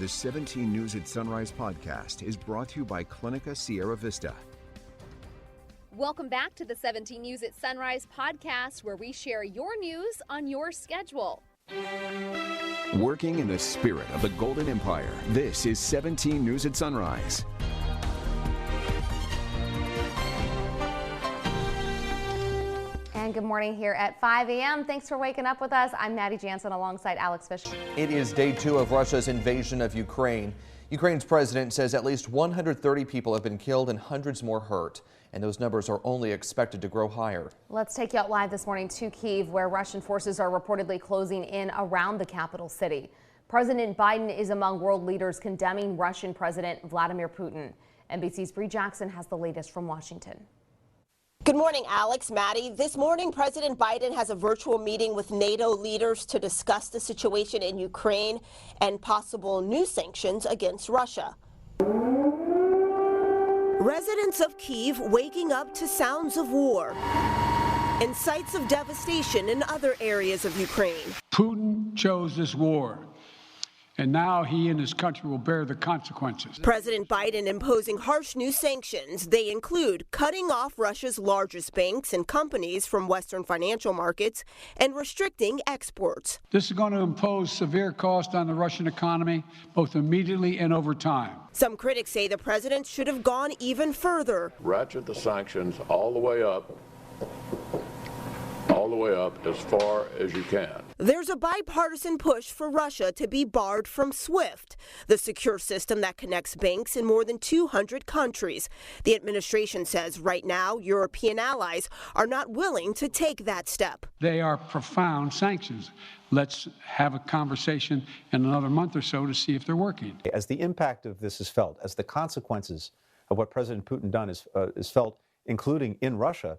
The 17 News at Sunrise podcast is brought to you by Clinica Sierra Vista. Welcome back to the 17 News at Sunrise podcast, where we share your news on your schedule. Working in the spirit of the Golden Empire, this is 17 News at Sunrise. And good morning here at 5 a.m. Thanks for waking up with us. I'm Maddie Jansen alongside Alex Fisher. It is day 2 of Russia's invasion of Ukraine. Ukraine's president says at least 130 people have been killed and hundreds more hurt. And those numbers are only expected to grow higher. Let's take you out live this morning to Kyiv, where Russian forces are reportedly closing in around the capital city. President Biden is among world leaders condemning Russian President Vladimir Putin. NBC's Bree Jackson has the latest from Washington. Good morning, Alex, Maddie. This morning, President Biden has a virtual meeting with NATO leaders to discuss the situation in Ukraine and possible new sanctions against Russia. Residents of Kyiv waking up to sounds of war and sights of devastation in other areas of Ukraine. Putin chose this war, and now he and his country will bear the consequences. President Biden imposing harsh new sanctions. They include cutting off Russia's largest banks and companies from Western financial markets and restricting exports. This is going to impose severe cost on the Russian economy, both immediately and over time. Some critics say the president should have gone even further. Ratchet the sanctions all the way up as far as you can. There's a bipartisan push for Russia to be barred from SWIFT, the secure system that connects banks in more than 200 countries. The administration says right now European allies are not willing to take that step. They are profound sanctions. Let's have a conversation in another month or so to see if they're working. As the impact of this is felt, as the consequences of what President Putin done is felt, including in Russia,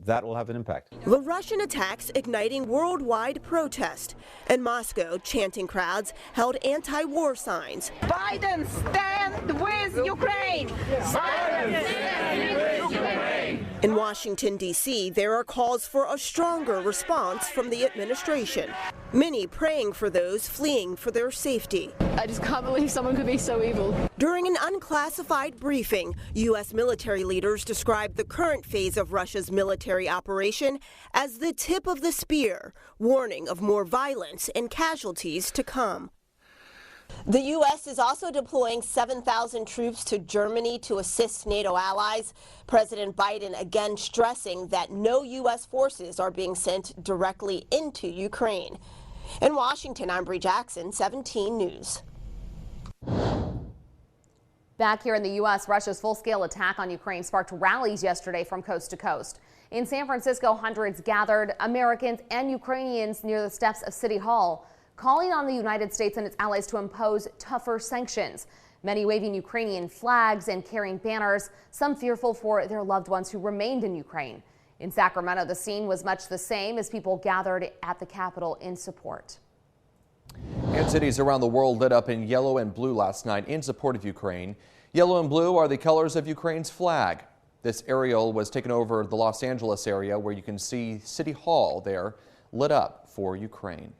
that will have an impact. The Russian attacks igniting worldwide protest, and Moscow chanting crowds held anti-war signs. Biden, stand with Ukraine! Biden, stand with Ukraine! In Washington, D.C., there are calls for a stronger response from the administration. Many praying for those fleeing for their safety. I just can't believe someone could be so evil. During an unclassified briefing, U.S. military leaders described the current phase of Russia's military operation as the tip of the spear, warning of more violence and casualties to come. The U.S. is also deploying 7,000 troops to Germany to assist NATO allies. President Biden again stressing that no U.S. forces are being sent directly into Ukraine. In Washington, I'm Bree Jackson, 17 News. Back here in the U.S., Russia's full-scale attack on Ukraine sparked rallies yesterday from coast to coast. In San Francisco, hundreds gathered, Americans and Ukrainians near the steps of City Hall, calling on the United States and its allies to impose tougher sanctions. Many waving Ukrainian flags and carrying banners, some fearful for their loved ones who remained in Ukraine. In Sacramento, the scene was much the same as people gathered at the Capitol in support. And cities around the world lit up in yellow and blue last night in support of Ukraine. Yellow and blue are the colors of Ukraine's flag. This aerial was taken over the Los Angeles area, where you can see City Hall there lit up for Ukraine.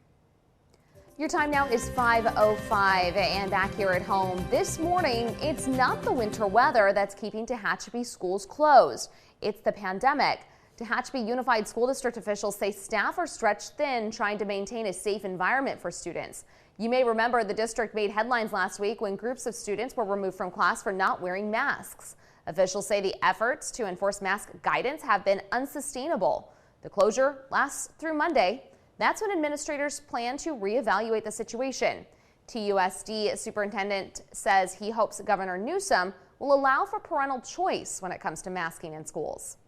Your time now is 5:05, and back here at home this morning, it's not the winter weather that's keeping Tehachapi schools closed. It's the pandemic. Tehachapi Unified School District officials say staff are stretched thin trying to maintain a safe environment for students. You may remember the district made headlines last week when groups of students were removed from class for not wearing masks. Officials say the efforts to enforce mask guidance have been unsustainable. The closure lasts through Monday. That's when administrators plan to reevaluate the situation. TUSD superintendent says he hopes Governor Newsom will allow for parental choice when it comes to masking in schools.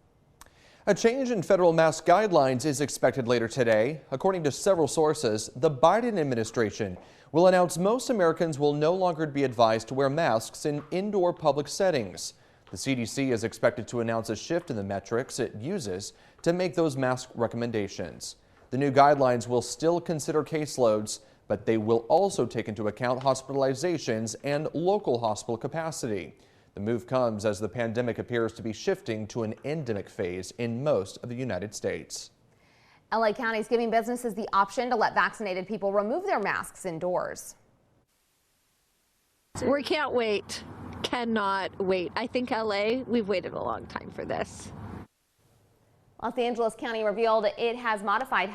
A change in federal mask guidelines is expected later today. According to several sources, the Biden administration will announce most Americans will no longer be advised to wear masks in indoor public settings. The CDC is expected to announce a shift in the metrics it uses to make those mask recommendations. The new guidelines will still consider caseloads, but they will also take into account hospitalizations and local hospital capacity. The move comes as the pandemic appears to be shifting to an endemic phase in most of the United States. LA County is giving businesses the option to let vaccinated people remove their masks indoors. We can't wait. Cannot wait. I think LA, we've waited a long time for this. Los Angeles County revealed it has modified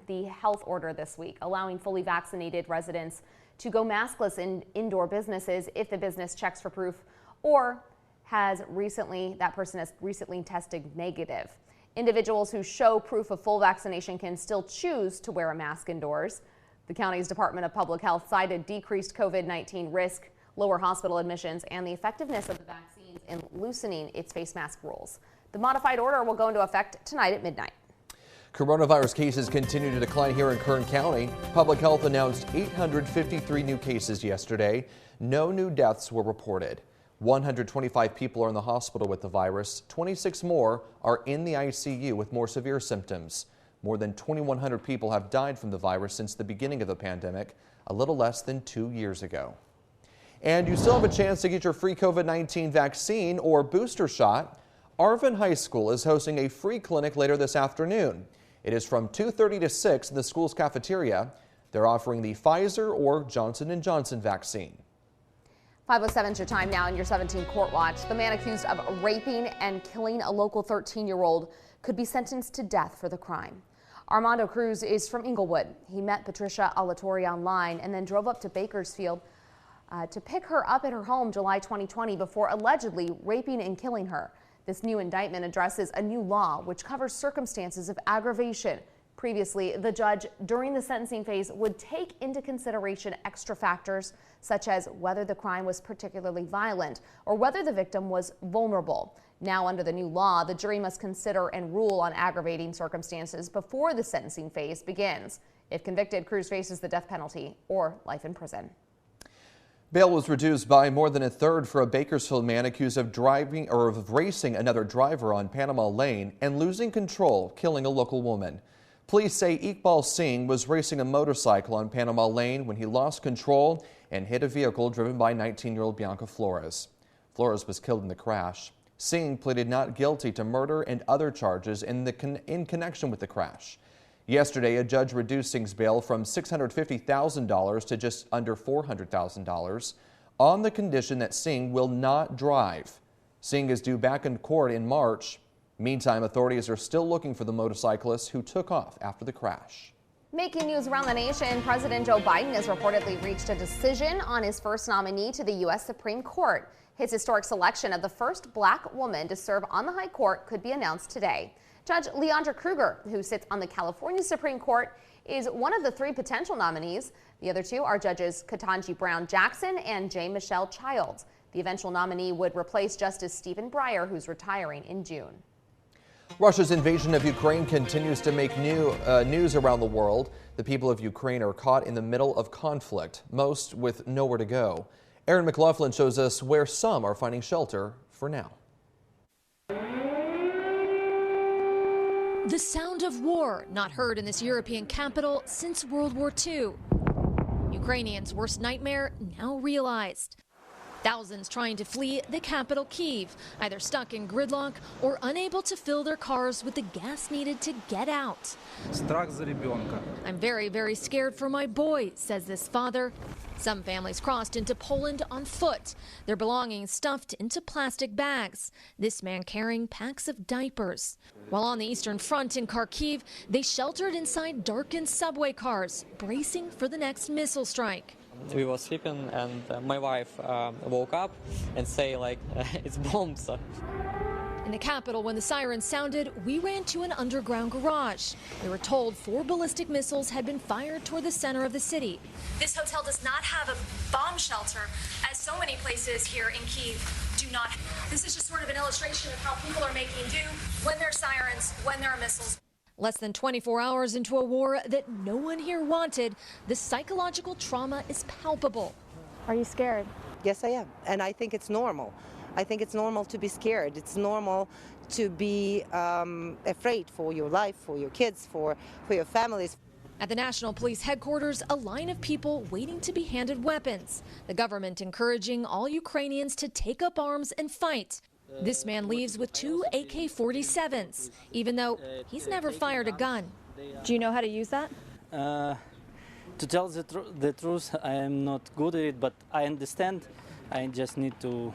the health order this week, allowing fully vaccinated residents to go maskless in indoor businesses if the business checks for proof or that person has recently tested negative. Individuals who show proof of full vaccination can still choose to wear a mask indoors. The county's Department of Public Health cited decreased COVID-19 risk, lower hospital admissions, and the effectiveness of the vaccines in loosening its face mask rules. The modified order will go into effect tonight at midnight. Coronavirus cases continue to decline here in Kern County. Public Health announced 853 new cases yesterday. No new deaths were reported. 125 people are in the hospital with the virus. 26 more are in the ICU with more severe symptoms. More than 2,100 people have died from the virus since the beginning of the pandemic, a little less than 2 years ago. And you still have a chance to get your free COVID-19 vaccine or booster shot. Arvin High School is hosting a free clinic later this afternoon. It is from 2:30 to 6 in the school's cafeteria. They're offering the Pfizer or Johnson & Johnson vaccine. 5:07 is your time now in your 17 Court Watch. The man accused of raping and killing a local 13-year-old could be sentenced to death for the crime. Armando Cruz is from Inglewood. He met Patricia Alatorre online and then drove up to Bakersfield to pick her up at her home July 2020 before allegedly raping and killing her. This new indictment addresses a new law which covers circumstances of aggravation. Previously, the judge during the sentencing phase would take into consideration extra factors such as whether the crime was particularly violent or whether the victim was vulnerable. Now, under the new law, the jury must consider and rule on aggravating circumstances before the sentencing phase begins. If convicted, Cruz faces the death penalty or life in prison. Bail was reduced by more than a third for a Bakersfield man accused of racing another driver on Panama Lane and losing control, killing a local woman. Police say Iqbal Singh was racing a motorcycle on Panama Lane when he lost control and hit a vehicle driven by 19-year-old Bianca Flores. Flores was killed in the crash. Singh pleaded not guilty to murder and other charges in connection with the crash. Yesterday, a judge reduced Singh's bail from $650,000 to just under $400,000 on the condition that Singh will not drive. Singh is due back in court in March. Meantime, authorities are still looking for the motorcyclist who took off after the crash. Making news around the nation, President Joe Biden has reportedly reached a decision on his first nominee to the U.S. Supreme Court. His historic selection of the first black woman to serve on the High Court could be announced today. Judge Leandra Kruger, who sits on the California Supreme Court, is one of the three potential nominees. The other two are Judges Ketanji Brown Jackson and J. Michelle Childs. The eventual nominee would replace Justice Stephen Breyer, who's retiring in June. Russia's invasion of Ukraine continues to make news around the world. The people of Ukraine are caught in the middle of conflict, most with nowhere to go. Aaron McLaughlin shows us where some are finding shelter for now. The sound of war, not heard in this European capital since World War II. Ukrainians' worst nightmare now realized. Thousands trying to flee the capital, Kyiv, either stuck in gridlock or unable to fill their cars with the gas needed to get out. I'm very, very scared for my boy, says this father. Some families crossed into Poland on foot, their belongings stuffed into plastic bags. This man carrying packs of diapers. While on the Eastern Front in Kharkiv, they sheltered inside darkened subway cars, bracing for the next missile strike. We were sleeping and my wife woke up and say like, it's bombs. In the capital, when the sirens sounded, we ran to an underground garage. We were told 4 ballistic missiles had been fired toward the center of the city. This hotel does not have a bomb shelter, as so many places here in Kyiv do not. This is just sort of an illustration of how people are making do when there are sirens, when there are missiles. Less than 24 hours into a war that no one here wanted, the psychological trauma is palpable. Are you scared? Yes, I am. And I think it's normal. I think it's normal to be scared. It's normal to be afraid for your life, for your kids, for your families. At the National Police Headquarters, a line of people waiting to be handed weapons. The government encouraging all Ukrainians to take up arms and fight. This man leaves with 2 AK-47s, even though he's never fired a gun. Do you know how to use that? To tell the truth, I am not good at it, but I understand. I just need to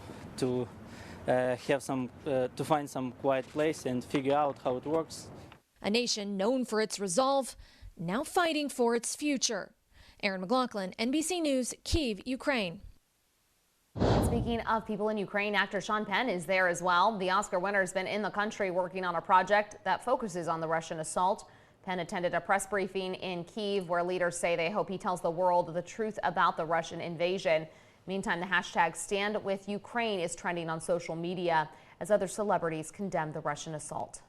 find some quiet place and figure out how it works. A nation known for its resolve, now fighting for its future. Erin McLaughlin, NBC News, Kyiv, Ukraine. Speaking of people in Ukraine, actor Sean Penn is there as well. The Oscar winner has been in the country working on a project that focuses on the Russian assault. Penn attended a press briefing in Kyiv where leaders say they hope he tells the world the truth about the Russian invasion. Meantime, the hashtag Stand With Ukraine is trending on social media as other celebrities condemn the Russian assault.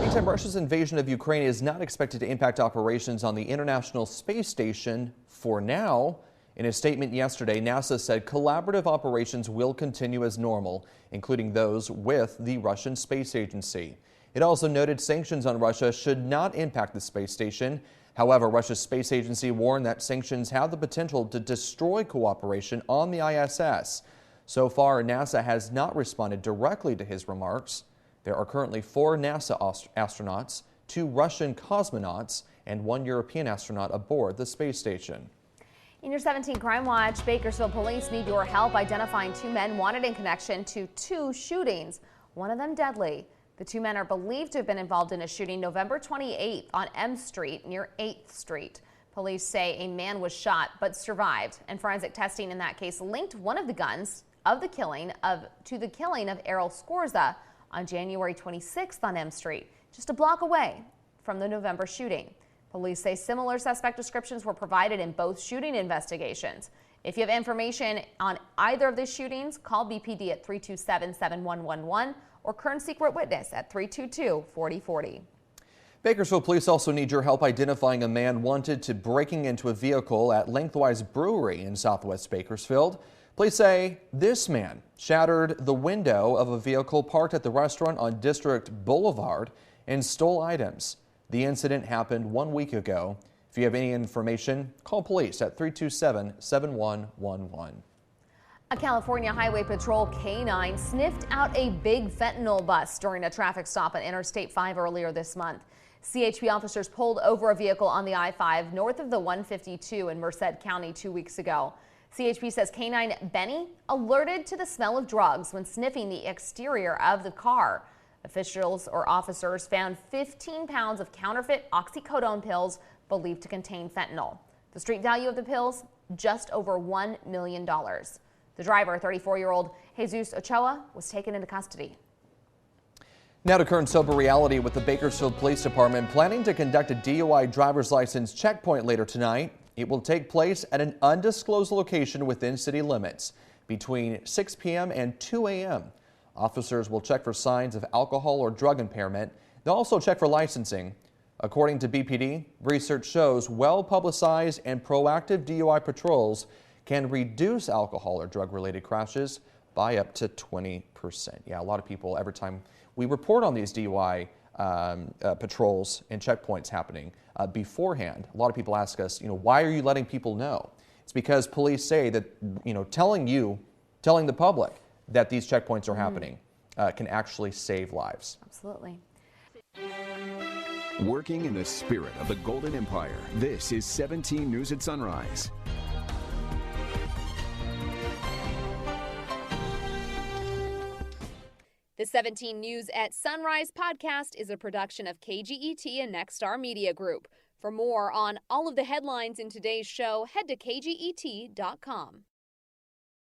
Meantime, Russia's invasion of Ukraine is not expected to impact operations on the International Space Station for now. In a statement yesterday, NASA said collaborative operations will continue as normal, including those with the Russian Space Agency. It also noted sanctions on Russia should not impact the space station. However, Russia's space agency warned that sanctions have the potential to destroy cooperation on the ISS. So far, NASA has not responded directly to his remarks. There are currently 4 NASA astronauts, 2 Russian cosmonauts, and 1 European astronaut aboard the space station. In your 17 Crime Watch, Bakersfield police need your help identifying 2 men wanted in connection to 2 shootings, one of them deadly. The 2 men are believed to have been involved in a shooting November 28th on M Street near 8th Street. Police say a man was shot but survived, and forensic testing in that case linked one of the guns to the killing of Errol Scorza on January 26th on M Street, just a block away from the November shooting. Police say similar suspect descriptions were provided in both shooting investigations. If you have information on either of these shootings, call BPD at 327-7111 or Kern Secret Witness at 322-4040. Bakersfield police also need your help identifying a man wanted to breaking into a vehicle at Lengthwise Brewery in southwest Bakersfield. Police say this man shattered the window of a vehicle parked at the restaurant on District Boulevard and stole items. The incident happened 1 week ago. If you have any information, call police at 327-7111. A California Highway Patrol K-9 sniffed out a big fentanyl bus during a traffic stop on Interstate 5 earlier this month. CHP officers pulled over a vehicle on the I-5 north of the 152 in Merced County 2 weeks ago. CHP says K-9 Benny alerted to the smell of drugs when sniffing the exterior of the car. Officers found 15 pounds of counterfeit oxycodone pills believed to contain fentanyl. The street value of the pills, just over $1 million. The driver, 34-year-old Jesus Ochoa, was taken into custody. Now to current sober reality with the Bakersfield Police Department planning to conduct a DUI driver's license checkpoint later tonight. It will take place at an undisclosed location within city limits between 6 p.m. and 2 a.m. Officers will check for signs of alcohol or drug impairment. They'll also check for licensing. According to BPD, research shows well-publicized and proactive DUI patrols can reduce alcohol or drug-related crashes by up to 20%. Yeah, a lot of people, every time we report on these DUI patrols and checkpoints happening beforehand, a lot of people ask us, why are you letting people know? It's because police say that, telling the public that these checkpoints are happening can actually save lives. Absolutely. Working in the spirit of the Golden Empire, this is 17 News at Sunrise. The 17 News at Sunrise podcast is a production of KGET and Nexstar Media Group. For more on all of the headlines in today's show, head to kget.com.